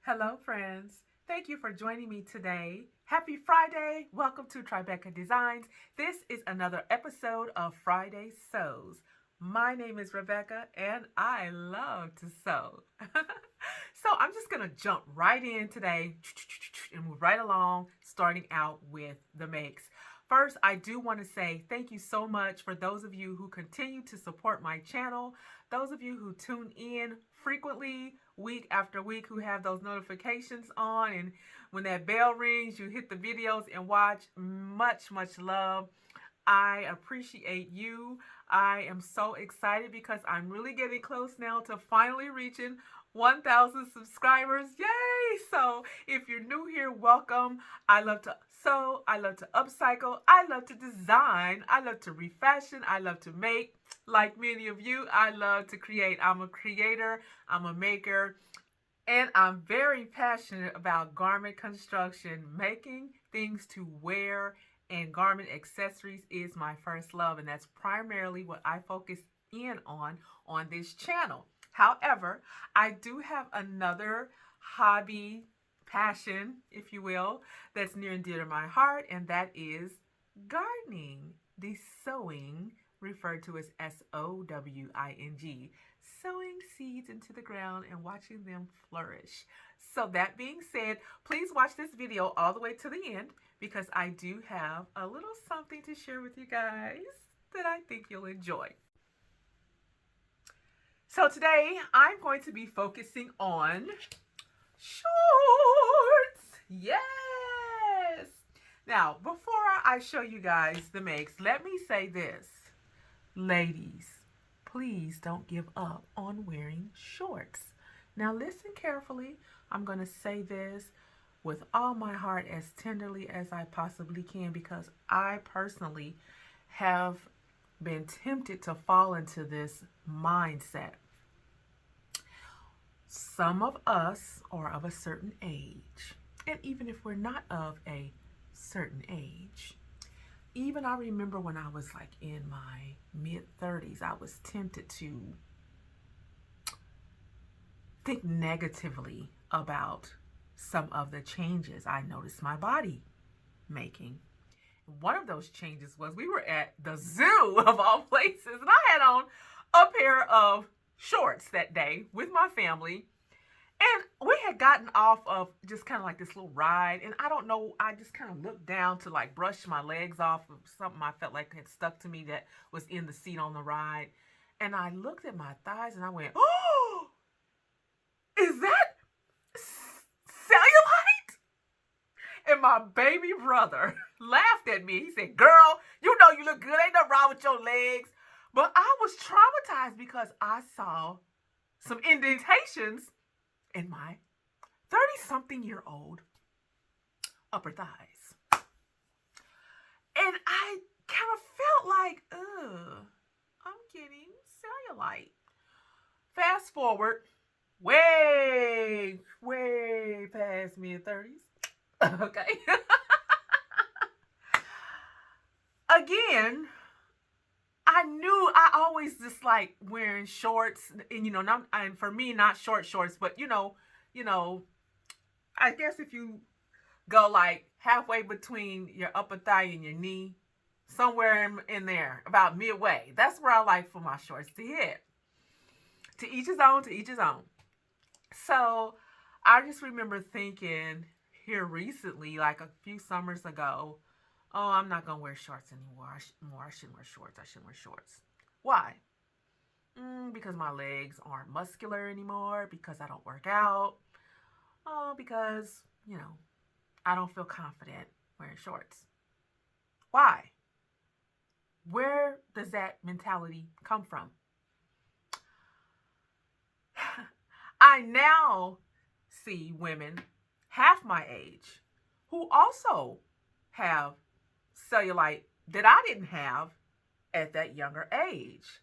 Hello, friends. Thank you for joining me today. Happy Friday. Welcome to TriBecca Designs. This is another episode of Friday Sews. My name is Rebecca and I love to sew. So I'm just going to jump right in today and move right along, starting out with the makes. First, I do want to say thank you so much for those of you who continue to support my channel, those of you who tune in frequently, week after week, who have those notifications on, and when that bell rings, you hit the videos and watch. Much, much love. I appreciate you. I am so excited because I'm really getting close now to finally reaching 1,000 subscribers. Yay! So if you're new here, welcome. I love to sew. I love to upcycle. I love to design. I love to refashion. I love to make. Like many of you, I love to create. I'm a creator. I'm a maker. And I'm very passionate about garment construction. Making things to wear and garment accessories is my first love, and that's primarily what I focus in on this channel. However, I do have another hobby, passion, if you will, that's near and dear to my heart, and that is gardening, the sowing, referred to as SOWING, sowing seeds into the ground and watching them flourish. So that being said, please watch this video all the way to the end because I do have a little something to share with you guys that I think you'll enjoy. So today I'm going to be focusing on shorts. Yes. Now, before I show you guys the makes, let me say this. Ladies, please don't give up on wearing shorts. Now listen carefully. I'm going to say this with all my heart, as tenderly as I possibly can, because I personally have been tempted to fall into this mindset. Some of us are of a certain age, and even if we're not of a certain age, even I remember when I was like in my mid-30s, I was tempted to think negatively about some of the changes I noticed my body making. One of those changes was we were at the zoo of all places, and I had on a pair of shorts that day with my family. And we had gotten off of just kind of like this little ride. And I don't know, I just kind of looked down to like brush my legs off of something I felt like had stuck to me that was in the seat on the ride. And I looked at my thighs and I went, oh, is that cellulite? And my baby brother laughed at me. He said, girl, you know you look good. Ain't nothing wrong with your legs. But I was traumatized because I saw some indentations in my 30-something-year-old upper thighs. And I kind of felt like, I'm getting cellulite. Fast forward, way past mid-30s. Okay. Again, I knew I always just like wearing shorts, and and for me, not short shorts, but I guess if you go like halfway between your upper thigh and your knee, somewhere in there, about midway, that's where I like for my shorts to hit. To each his own, to each his own. So I just remember thinking here recently, like a few summers ago, oh, I'm not going to wear shorts anymore. I shouldn't wear shorts. I shouldn't wear shorts. Why? Because my legs aren't muscular anymore. Because I don't work out. Oh, because, I don't feel confident wearing shorts. Why? Where does that mentality come from? I now see women half my age who also have cellulite that I didn't have at that younger age.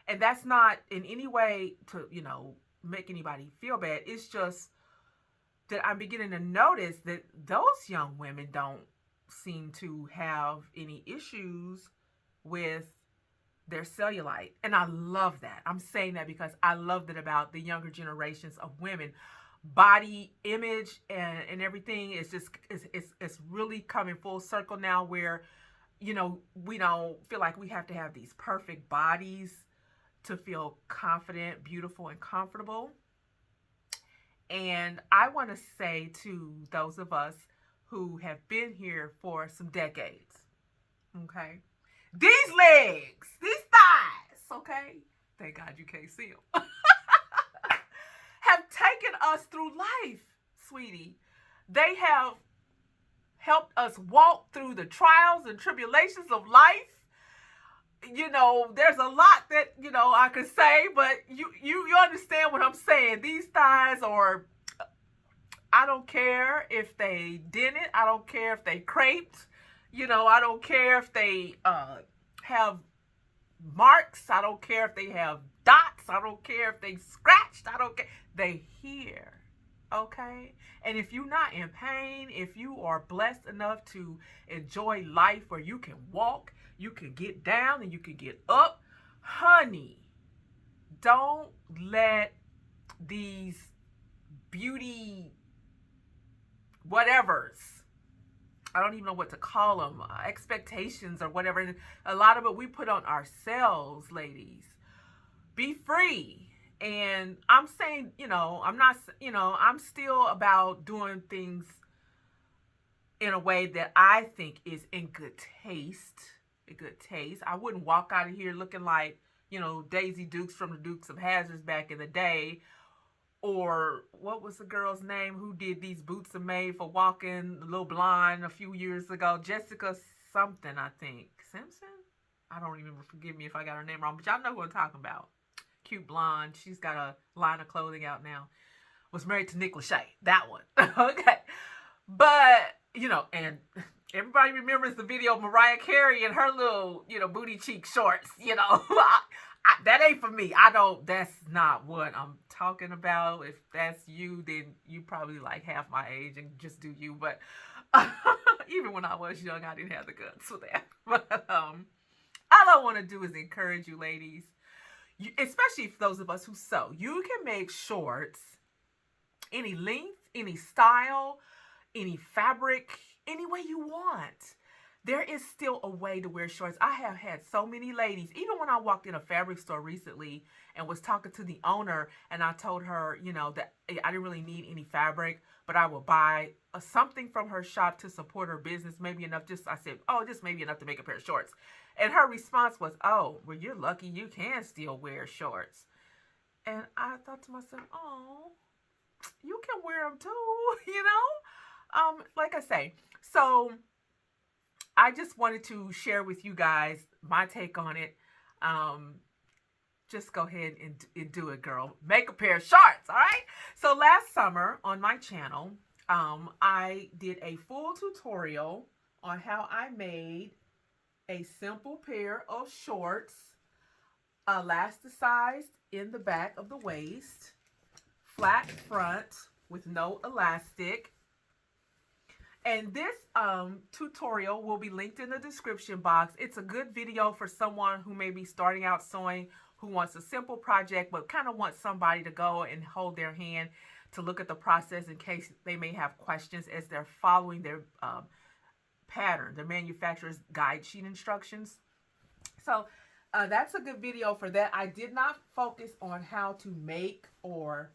And that's not in any way to, make anybody feel bad. It's just that I'm beginning to notice that those young women don't seem to have any issues with their cellulite. And I love that. I'm saying that because I love that about the younger generations of women. body image and everything is just it's really coming full circle now, where we don't feel like we have to have these perfect bodies to feel confident, beautiful, and comfortable. And I want to say to those of us who have been here for some decades, okay, these legs, these thighs, okay, thank God you can't see them, have taken us through life, sweetie. They have helped us walk through the trials and tribulations of life. There's a lot that I could say, but you understand what I'm saying. These thighs are, I don't care if they didn't, I don't care if they creped, I don't care if they have marks, I don't care if they have dots, I don't care if they scratched, I don't care. They here, okay? And if you're not in pain, if you are blessed enough to enjoy life where you can walk, you can get down and you can get up, honey, don't let these beauty whatevers, I don't even know what to call them, expectations or whatever. And a lot of it we put on ourselves, ladies. Be free. And I'm saying, I'm not, I'm still about doing things in a way that I think is in good taste. A good taste. I wouldn't walk out of here looking like, Daisy Dukes from the Dukes of Hazzards back in the day. Or what was the girl's name who did these boots are made for walking, the little blonde, a few years ago? Jessica something, I think. Simpson? I don't remember. Forgive me if I got her name wrong, but y'all know who I'm talking about. Cute blonde. She's got a line of clothing out now. Was married to Nick Lachey. That one. Okay. But, and everybody remembers the video of Mariah Carey and her little, booty cheek shorts. That ain't for me. That's not what I'm talking about. If that's you, then you probably like half my age and just do you. But even when I was young, I didn't have the guts for that. But all I want to do is encourage you, ladies, especially for those of us who sew. You can make shorts any length, any style, any fabric, any way you want. There is still a way to wear shorts. I have had so many ladies, even when I walked in a fabric store recently and was talking to the owner, and I told her, that I didn't really need any fabric, but I would buy something from her shop to support her business, maybe enough, I said, just maybe enough to make a pair of shorts. And her response was, oh, well, you're lucky you can still wear shorts. And I thought to myself, oh, you can wear them too, like I say. So I just wanted to share with you guys my take on it. Just go ahead and do it, girl. Make a pair of shorts, all right? So last summer on my channel, I did a full tutorial on how I made a simple pair of shorts, elasticized in the back of the waist, flat front with no elastic. And this tutorial will be linked in the description box. It's a good video for someone who may be starting out sewing, who wants a simple project, but kind of wants somebody to go and hold their hand to look at the process in case they may have questions as they're following their pattern, the manufacturer's guide sheet instructions. So that's a good video for that. I did not focus on how to make, or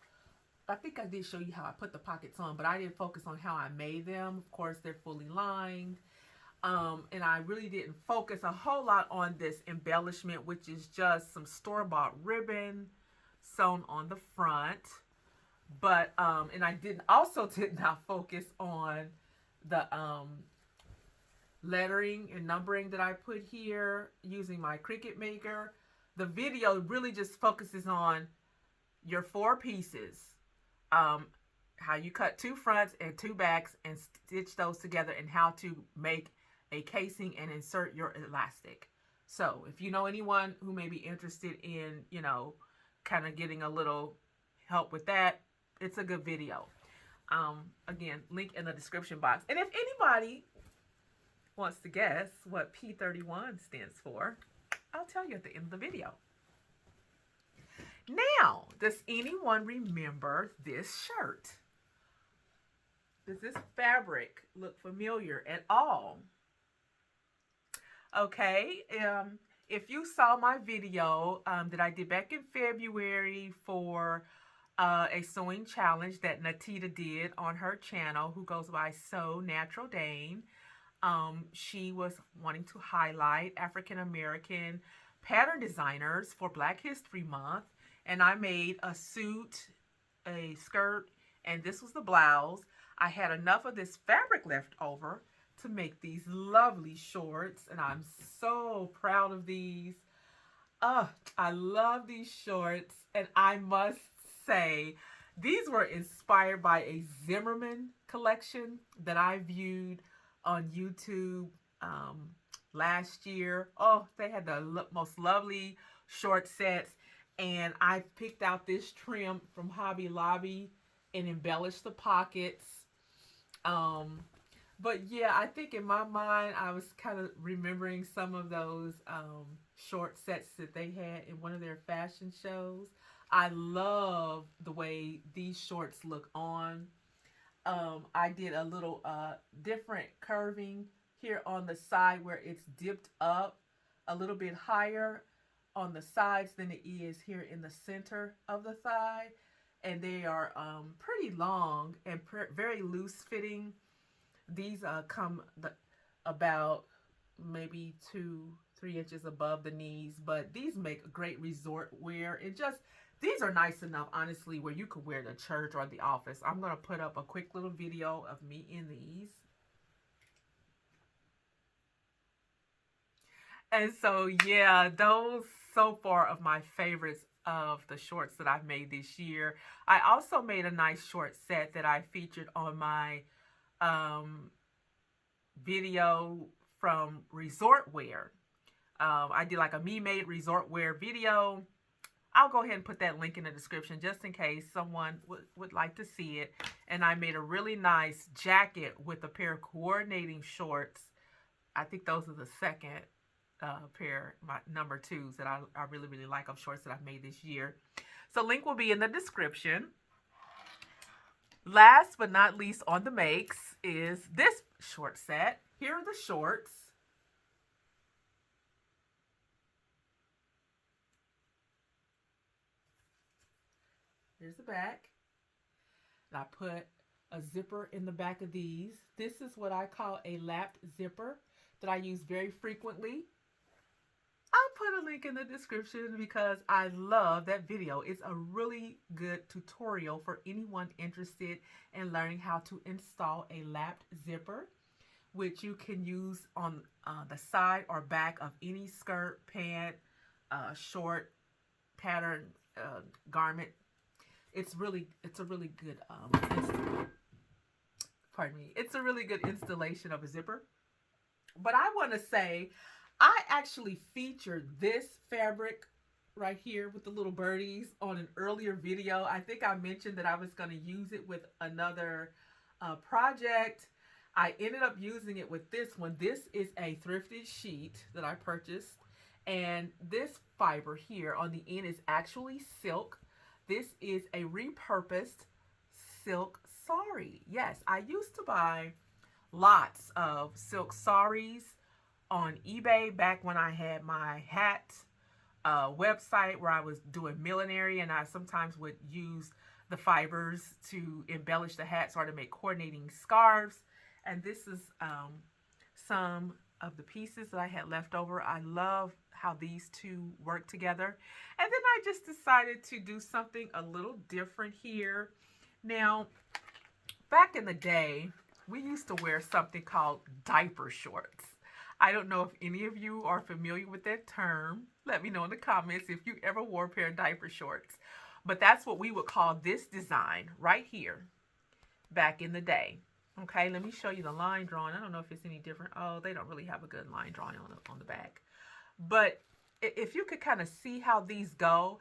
I think I did show you how I put the pockets on, but I didn't focus on how I made them. Of course, they're fully lined. And I really didn't focus a whole lot on this embellishment, which is just some store-bought ribbon sewn on the front. But, and I did not focus on the lettering and numbering that I put here using my Cricut Maker. The video really just focuses on your 4 pieces. How you cut 2 fronts and 2 backs and stitch those together, and how to make a casing and insert your elastic. So if you know anyone who may be interested in, kind of getting a little help with that, it's a good video. Again, link in the description box. And if anybody wants to guess what P31 stands for, I'll tell you at the end of the video. Now, does anyone remember this shirt? Does this fabric look familiar at all? Okay, if you saw my video that I did back in February for a sewing challenge that Natita did on her channel, who goes by Sew Natural Dane, she was wanting to highlight African American pattern designers for Black History Month, and I made a suit, a skirt, and this was the blouse. I had enough of this fabric left over to make these lovely shorts, and I'm so proud of these. I love these shorts, and I must say, these were inspired by a Zimmerman collection that I viewed on YouTube last year. Oh, they had the most lovely short sets, and I picked out this trim from Hobby Lobby and embellished the pockets. But yeah, I think in my mind, I was kind of remembering some of those short sets that they had in one of their fashion shows. I love the way these shorts look on. I did a little different curving here on the side where it's dipped up a little bit higher on the sides than it is here in the center of the thigh. And they are pretty long and very loose fitting. These come about maybe 2-3 inches above the knees, but these make a great resort wear. These are nice enough, honestly, where you could wear to church or the office. I'm going to put up a quick little video of me in these. And so, yeah, those so far of my favorites of the shorts that I've made this year. I also made a nice short set that I featured on my video from resort wear. I did like a me made resort wear video. I'll go ahead and put that link in the description just in case someone would like to see it. And I made a really nice jacket with a pair of coordinating shorts. I think those are the second pair, my number 2s that I really, really like of shorts that I've made this year. So link will be in the description. Last but not least on the makes is this short set. Here are the shorts. Here's the back. And I put a zipper in the back of these. This is what I call a lapped zipper that I use very frequently. I'll put a link in the description because I love that video. It's a really good tutorial for anyone interested in learning how to install a lapped zipper, which you can use on the side or back of any skirt, pant, short pattern garment. It's a really good it's a really good installation of a zipper. But I want to say I actually featured this fabric right here with the little birdies on an earlier video. I think I mentioned that I was going to use it with another project. I ended up using it with this one. This is a thrifted sheet that I purchased, and this fiber here on the end is actually silk. This is a repurposed silk sari. Yes, I used to buy lots of silk saris on eBay back when I had my hat website where I was doing millinery, and I sometimes would use the fibers to embellish the hats or to make coordinating scarves. And this is some of the pieces that I had left over. I love how these two work together. And then I just decided to do something a little different here. Now, back in the day, we used to wear something called diaper shorts. I don't know if any of you are familiar with that term. Let me know in the comments if you ever wore a pair of diaper shorts. But that's what we would call this design right here back in the day. Okay, let me show you the line drawing. I don't know if it's any different. Oh, they don't really have a good line drawing on the back. But if you could kind of see how these go,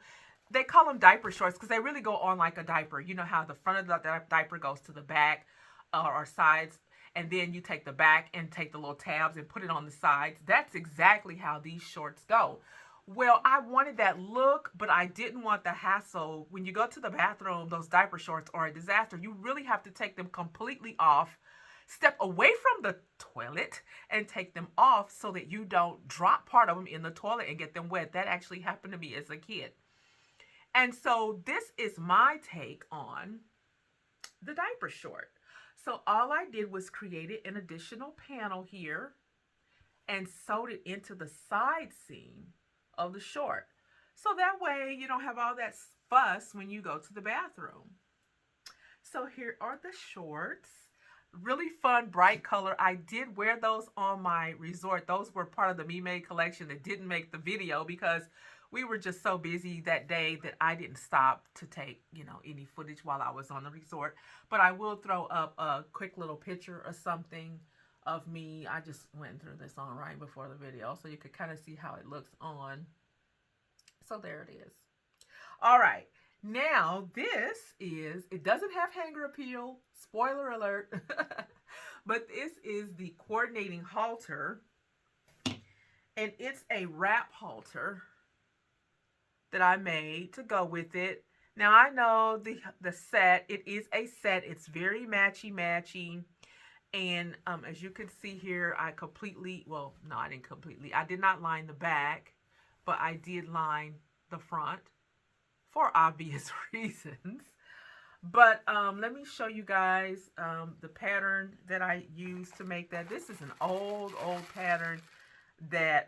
they call them diaper shorts because they really go on like a diaper. You know how the front of the diaper goes to the back or sides, and then you take the back and take the little tabs and put it on the sides. That's exactly how these shorts go. Well, I wanted that look, but I didn't want the hassle. When you go to the bathroom, those diaper shorts are a disaster. You really have to take them completely off, step away from the toilet, and take them off so that you don't drop part of them in the toilet and get them wet. That actually happened to me as a kid. And so this is my take on the diaper short. So all I did was created an additional panel here and sewed it into the side seam of the short. So that way you don't have all that fuss when you go to the bathroom. So here are the shorts. Really fun, bright color. I did wear those on my resort. Those were part of the Me Made collection that didn't make the video because we were just so busy that day that I didn't stop to take, any footage while I was on the resort. But I will throw up a quick little picture or something of me. I just went through this on right before the video so you could kind of see how it looks on. So there it is. All right. Now it doesn't have hanger appeal, spoiler alert, but this is the coordinating halter, and it's a wrap halter that I made to go with it. Now I know the set, it is a set, it's very matchy, and as you can see here, I did not line the back, but I did line the front for obvious reasons. But let me show you guys the pattern that I used to make that. This is an old pattern that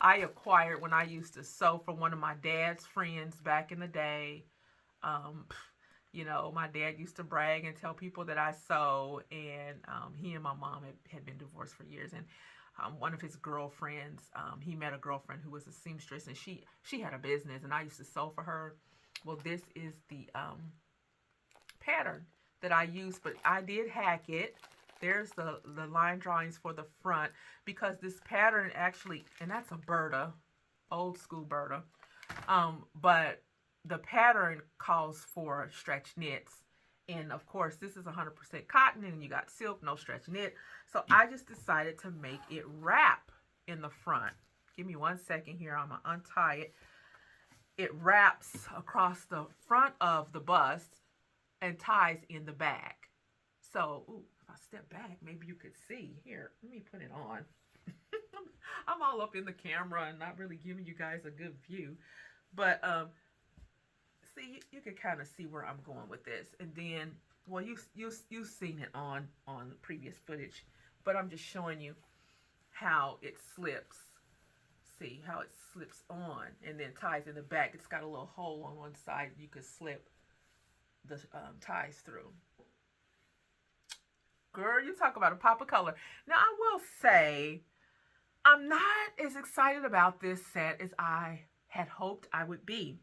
I acquired when I used to sew for one of my dad's friends back in the day. My dad used to brag and tell people that I sew, and he and my mom had been divorced for years, and one of his girlfriends, he met a girlfriend who was a seamstress, and she had a business, and I used to sew for her. Well, this is the pattern that I used, but I did hack it. There's the line drawings for the front, because this pattern actually, and that's a Berta, old school Berta, but the pattern calls for stretch knits. And of course, this is 100% cotton, and you got silk, no stretch knit. So I just decided to make it wrap in the front. Give me 1 second here. I'm going to untie it. It wraps across the front of the bust and ties in the back. So, if I step back, maybe you could see. Here, let me put it on. I'm all up in the camera and not really giving you guys a good view. But, see, you can kind of see where I'm going with this. And then, well, you've seen it on previous footage, but I'm just showing you how it slips. See how it slips on and then ties in the back. It's got a little hole on one side you could slip the ties through. Girl, you talk about a pop of color. Now, I will say, I'm not as excited about this set as I had hoped I would be.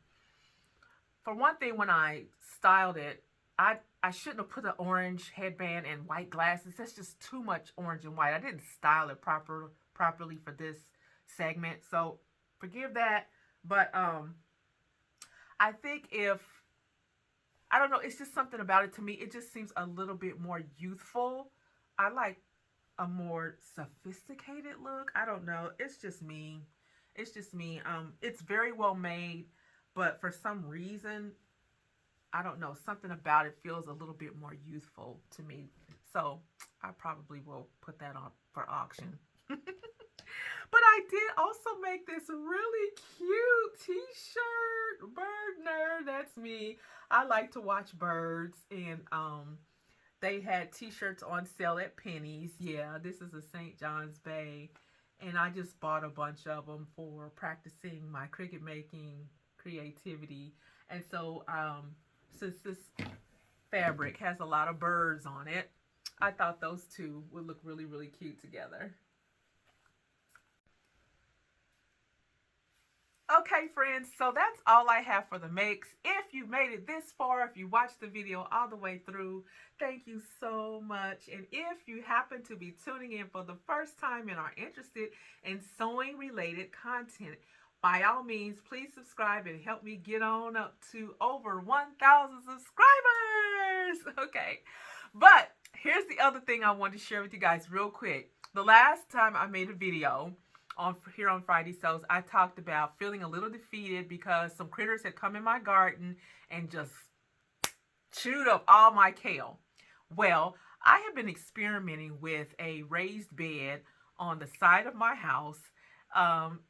For one thing, when I styled it, I shouldn't have put an orange headband and white glasses. That's just too much orange and white. I didn't style it properly for this segment, so forgive that. But I think I don't know, it's just something about it to me. It just seems a little bit more youthful. I like a more sophisticated look. I don't know. It's just me. It's just me. It's very well made, but for some reason, I don't know, something about it feels a little bit more youthful to me. So I probably will put that on for auction. But I did also make this really cute t-shirt. Bird nerd, that's me. I like to watch birds, and they had t-shirts on sale at Penny's. Yeah, this is a St. John's Bay, and I just bought a bunch of them for practicing my cricket making creativity. And so since this fabric has a lot of birds on it, I thought those two would look really, really cute together. Okay, friends, so that's all I have for the makes. If you made it this far, if you watched the video all the way through, thank you so much. And if you happen to be tuning in for the first time and are interested in sewing related content, by all means, please subscribe and help me get on up to over 1,000 subscribers. Okay, but here's the other thing I want to share with you guys real quick. The last time I made a video, on here on Friday Sows, I talked about feeling a little defeated because some critters had come in my garden and just chewed up all my kale. Well, I have been experimenting with a raised bed on the side of my house, um,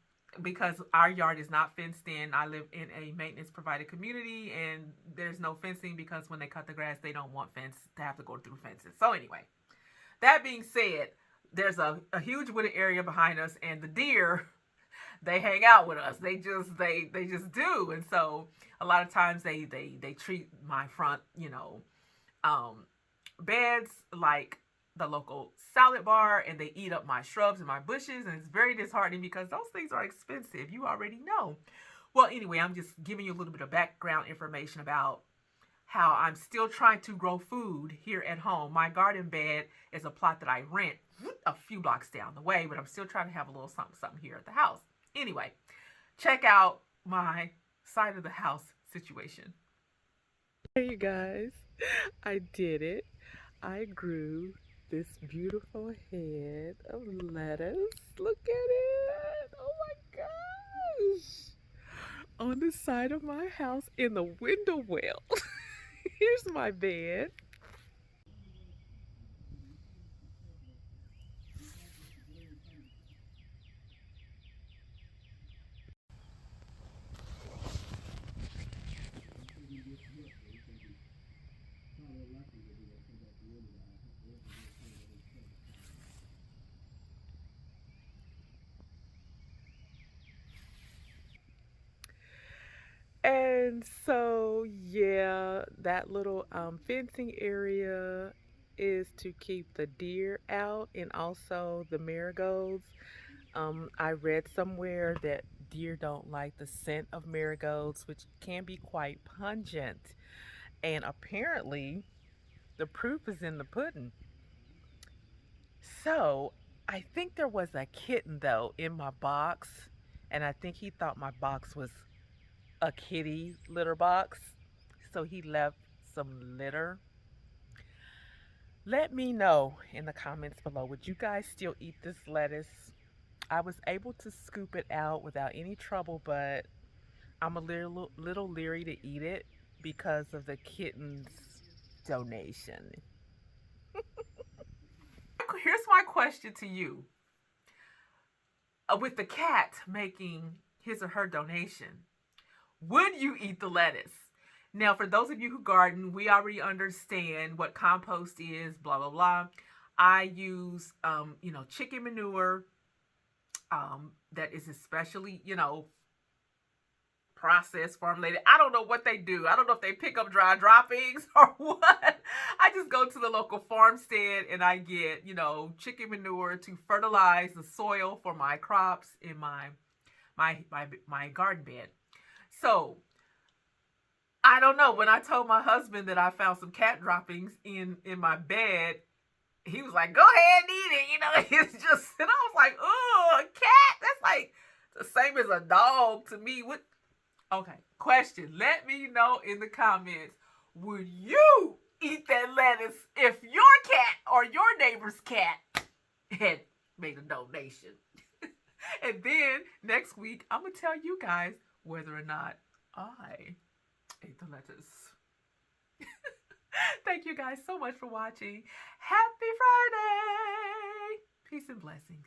because our yard is not fenced in. I live in a maintenance provided community, and there's no fencing because when they cut the grass, they don't want fence to have to go through fences. So anyway, that being said, there's a huge wooded area behind us, and the deer, they hang out with us. They just do. And so a lot of times they treat my front, um, beds like the local salad bar, and they eat up my shrubs and my bushes, and it's very disheartening because those things are expensive. You already know. Well, anyway, I'm just giving you a little bit of background information about how I'm still trying to grow food here at home. My garden bed is a plot that I rent a few blocks down the way, but I'm still trying to have a little something here at the house. Anyway, check out my side of the house situation. Hey, you guys, I did it. I grew this beautiful head of lettuce. Look at it. Oh my gosh. On the side of my house in the window well. Here's my bed. And so, yeah, that little fencing area is to keep the deer out and also the marigolds. I read somewhere that deer don't like the scent of marigolds, which can be quite pungent. And apparently, the proof is in the pudding. So, I think there was a kitten though in my box, and I think he thought my box was a kitty litter box. So he left some litter. Let me know in the comments below. Would you guys still eat this lettuce? I was able to scoop it out without any trouble, but I'm a little leery to eat it because of the kitten's donation. Here's my question to you. With the cat making his or her donation, would you eat the lettuce? Now, for those of you who garden, we already understand what compost is, blah, blah, blah. I use, chicken manure, that is especially, processed, formulated. I don't know what they do. I don't know if they pick up dry droppings or what. I just go to the local farmstead and I get, chicken manure to fertilize the soil for my crops in my garden bed. So I don't know. When I told my husband that I found some cat droppings in my bed, he was like, "Go ahead and eat it." It's just, and I was like, "Oh, a cat? That's like the same as a dog to me." What? Okay. Question. Let me know in the comments. Would you eat that lettuce if your cat or your neighbor's cat had made a donation? And then next week, I'm gonna tell you guys whether or not I ate the lettuce. Thank you guys so much for watching. Happy Friday! Peace and blessings.